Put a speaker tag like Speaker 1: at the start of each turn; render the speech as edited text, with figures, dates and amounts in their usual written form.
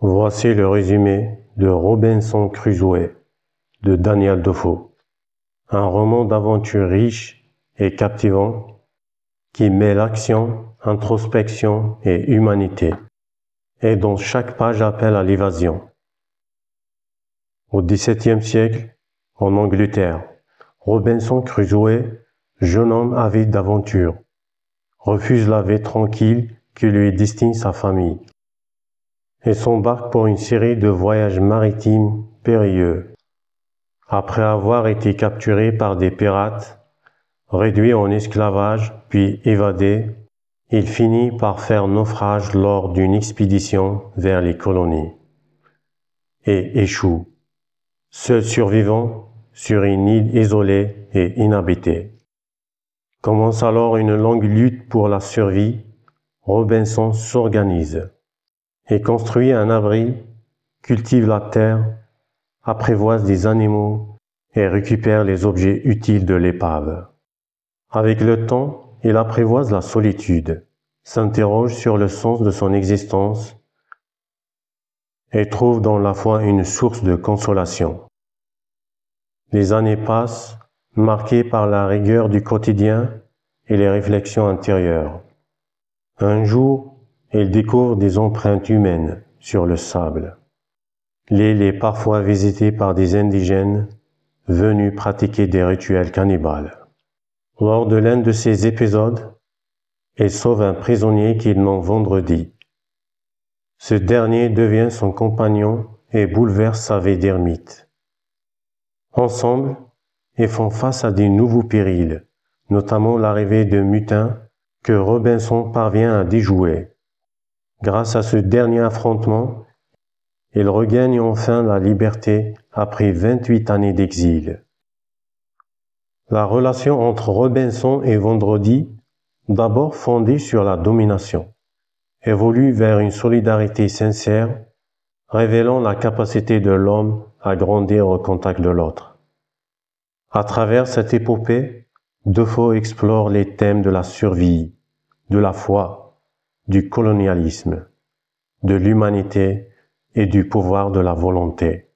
Speaker 1: Voici le résumé de Robinson Crusoe de Daniel Defoe, un roman d'aventure riche et captivant qui mêle action, introspection et humanité, et dont chaque page appelle à l'évasion. Au XVIIe siècle, en Angleterre, Robinson Crusoe, jeune homme avide d'aventure, refuse la vie tranquille qui lui destine sa famille et s'embarque pour une série de voyages maritimes périlleux. Après avoir été capturé par des pirates, réduit en esclavage puis évadé, il finit par faire naufrage lors d'une expédition vers les colonies et échoue, seul survivant sur une île isolée et inhabitée. Commence alors une longue lutte pour la survie. Robinson s'organise et construit un abri, cultive la terre, apprivoise des animaux et récupère les objets utiles de l'épave. Avec le temps, il apprivoise la solitude, s'interroge sur le sens de son existence et trouve dans la foi une source de consolation. Les années passent, marquées par la rigueur du quotidien et les réflexions intérieures. Un jour, il découvre des empreintes humaines sur le sable. L'île est parfois visitée par des indigènes venus pratiquer des rituels cannibales. Lors de l'un de ces épisodes, il sauve un prisonnier qu'il nomme Vendredi. Ce dernier devient son compagnon et bouleverse sa vie d'ermite. Ensemble, ils font face à de nouveaux périls, notamment l'arrivée de mutins que Robinson parvient à déjouer. Grâce à ce dernier affrontement, il regagne enfin la liberté après 28 années d'exil. La relation entre Robinson et Vendredi, d'abord fondée sur la domination, évolue vers une solidarité sincère, révélant la capacité de l'homme à grandir au contact de l'autre. À travers cette épopée, Defoe explore les thèmes de la survie, de la foi, du colonialisme, de l'humanité et du pouvoir de la volonté.